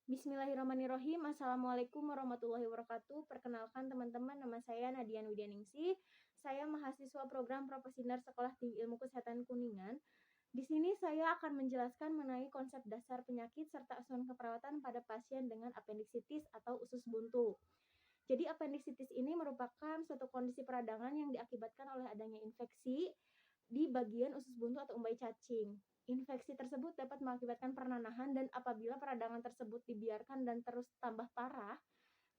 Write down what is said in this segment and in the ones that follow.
Bismillahirrahmanirrahim. Assalamualaikum warahmatullahi wabarakatuh. Perkenalkan teman-teman, nama saya Nadian Widianingsih. Saya mahasiswa program Profesinar Sekolah Tinggi Ilmu Kesehatan Kuningan. Di sini saya akan menjelaskan mengenai konsep dasar penyakit serta asuhan keperawatan pada pasien dengan apendiksitis atau usus buntu. Jadi apendiksitis ini merupakan suatu kondisi peradangan yang diakibatkan oleh adanya infeksi di bagian usus buntu atau umbai cacing. Infeksi tersebut dapat mengakibatkan pernanahan dan apabila peradangan tersebut dibiarkan dan terus tambah parah,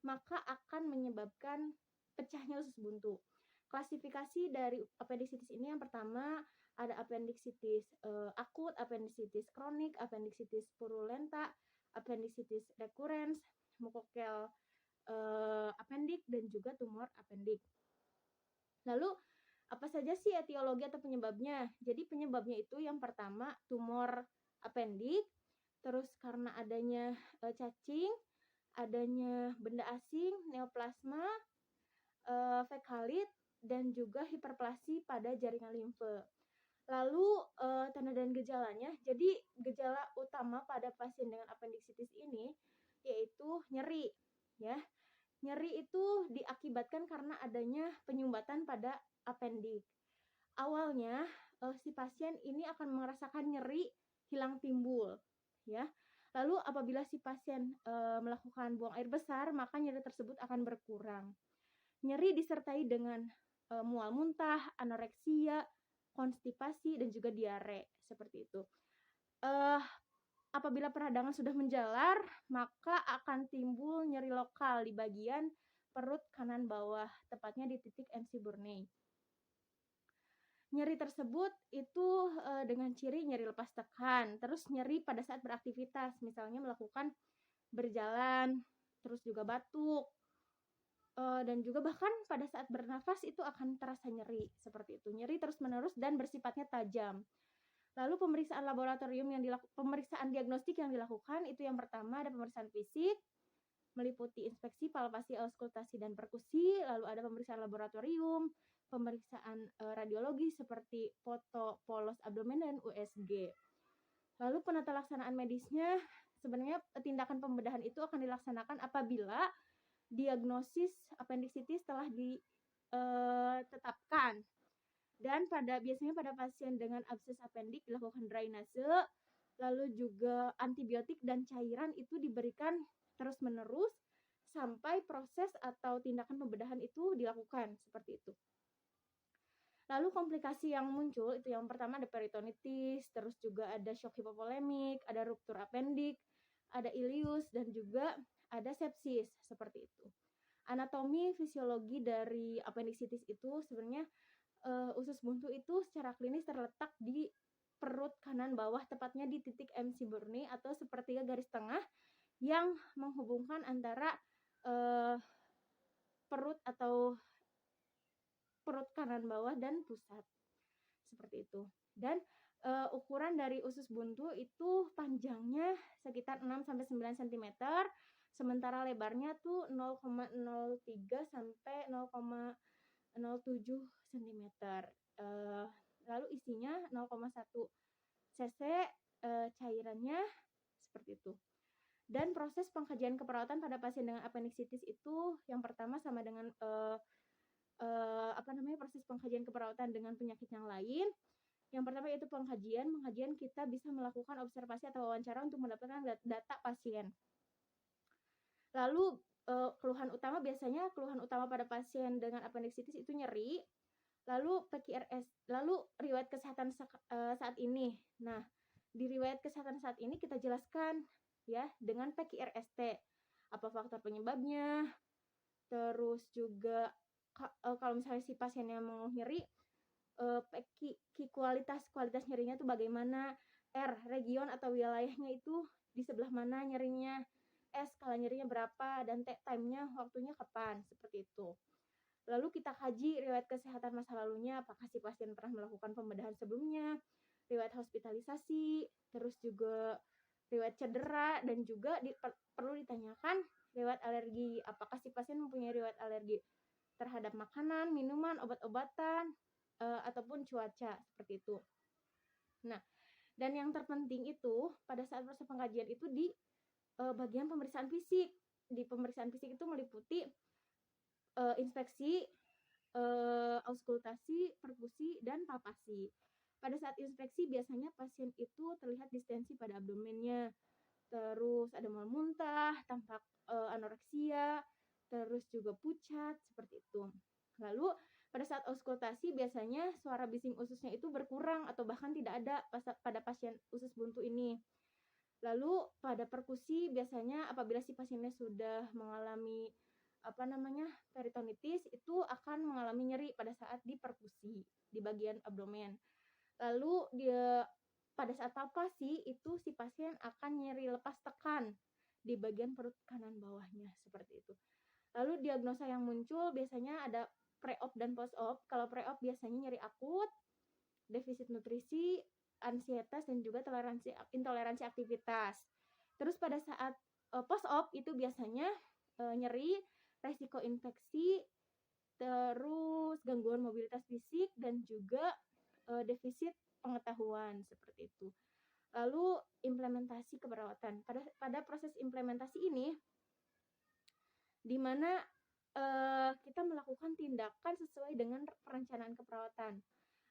maka akan menyebabkan pecahnya usus buntu. Klasifikasi dari apendiksitis ini yang pertama ada apendiksitis akut, apendiksitis kronik, apendiksitis purulenta, apendiksitis recurrens, mukokel apendik dan juga tumor apendik. Lalu apa saja sih etiologi atau penyebabnya? Jadi penyebabnya itu yang pertama tumor apendik, terus karena adanya cacing, adanya benda asing, neoplasma, fekalit, dan juga hiperplasi pada jaringan limfe. Lalu tanda dan gejalanya, jadi gejala utama pada pasien dengan apendiksitis ini yaitu nyeri, ya. Nyeri itu diakibatkan karena adanya penyumbatan pada apendik. Awalnya si pasien ini akan merasakan nyeri hilang timbul, ya. Lalu apabila si pasien melakukan buang air besar, maka nyeri tersebut akan berkurang. Nyeri disertai dengan mual muntah, anoreksia, konstipasi, dan juga diare, seperti itu. Apabila peradangan sudah menjalar, maka akan timbul nyeri lokal di bagian perut kanan bawah, tepatnya di titik MC Burney. Nyeri tersebut itu dengan ciri nyeri lepas tekan, terus nyeri pada saat beraktivitas, misalnya melakukan berjalan, terus juga batuk, dan juga bahkan pada saat bernafas itu akan terasa nyeri, seperti itu. Nyeri terus-menerus dan bersifatnya tajam. Lalu pemeriksaan pemeriksaan diagnostik yang dilakukan itu yang pertama ada pemeriksaan fisik, meliputi inspeksi, palpasi, auskultasi, dan perkusi. Lalu ada pemeriksaan laboratorium, pemeriksaan radiologi seperti foto polos abdomen dan USG. Lalu penata laksanaan medisnya, sebenarnya tindakan pembedahan itu akan dilaksanakan apabila diagnosis apendiksitis telah ditetapkan. Dan biasanya pada pasien dengan abses apendik dilakukan drainase, lalu juga antibiotik dan cairan itu diberikan terus-menerus sampai proses atau tindakan pembedahan itu dilakukan, seperti itu. Lalu komplikasi yang muncul itu yang pertama ada peritonitis, terus juga ada shock hipovolemik, ada ruptur apendik, ada ileus, dan juga ada sepsis, seperti itu. Anatomi fisiologi dari apendiksitis itu sebenarnya usus buntu itu secara klinis terletak di perut kanan bawah, tepatnya di titik MC Burney atau sepertiga garis tengah yang menghubungkan antara perut kanan bawah dan pusat, seperti itu. Dan ukuran dari usus buntu itu panjangnya sekitar 6-9 cm, sementara lebarnya tuh 0,03 sampai 0,07 cm. Lalu isinya 0,1 cc cairannya, seperti itu. Dan proses pengkajian keperawatan pada pasien dengan apendiksitis itu yang pertama sama dengan proses pengkajian keperawatan dengan penyakit yang lain. Yang pertama yaitu pengkajian kita bisa melakukan observasi atau wawancara untuk mendapatkan data pasien. Lalu keluhan utama pada pasien dengan apendiksitis itu nyeri, lalu PQRS, lalu riwayat kesehatan saat ini. Nah, di riwayat kesehatan saat ini kita jelaskan ya dengan PQRST, apa faktor penyebabnya, terus juga kalau misalnya si pasiennya mau nyeri, kualitas nyerinya itu bagaimana, R region atau wilayahnya itu di sebelah mana nyerinya, S skala nyerinya berapa, dan T time-nya waktunya kapan, seperti itu. Lalu kita kaji riwayat kesehatan masa lalunya, apakah si pasien pernah melakukan pembedahan sebelumnya, riwayat hospitalisasi, terus juga riwayat cedera, dan juga perlu ditanyakan riwayat alergi, apakah si pasien mempunyai riwayat alergi terhadap makanan, minuman, obat-obatan, ataupun cuaca, seperti itu. Nah, dan yang terpenting itu pada saat proses pengkajian itu bagian pemeriksaan fisik. Di pemeriksaan fisik itu meliputi inspeksi, auskultasi, perkusi, dan palpasi. Pada saat inspeksi biasanya pasien itu terlihat distensi pada abdomennya, terus ada mual muntah, tampak anoreksia, terus juga pucat, seperti itu. Lalu pada saat auskultasi biasanya suara bising ususnya itu berkurang atau bahkan tidak ada pada pasien usus buntu ini. Lalu pada perkusi biasanya apabila si pasiennya sudah mengalami peritonitis, itu akan mengalami nyeri pada saat di perkusi di bagian abdomen. Lalu pada saat palpasi itu si pasien akan nyeri lepas tekan di bagian perut kanan bawahnya, seperti itu. Lalu diagnosa yang muncul biasanya ada pre-op dan post-op. Kalau pre-op biasanya nyeri akut, defisit nutrisi, ansietas, dan juga intoleransi aktivitas. Terus pada saat post-op itu biasanya nyeri, resiko infeksi, terus gangguan mobilitas fisik, dan juga defisit pengetahuan, seperti itu. Lalu implementasi keperawatan. Pada proses implementasi ini, di mana kita melakukan tindakan sesuai dengan perencanaan keperawatan.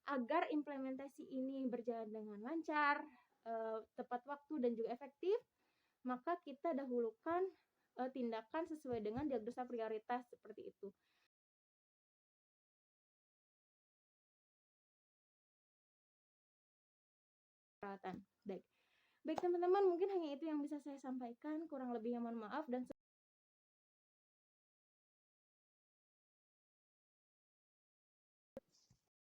Agar implementasi ini berjalan dengan lancar, tepat waktu, dan juga efektif, maka kita dahulukan tindakan sesuai dengan diagnosa prioritas, seperti itu. Perawatan. Baik teman-teman, mungkin hanya itu yang bisa saya sampaikan. Kurang lebihnya mohon maaf, dan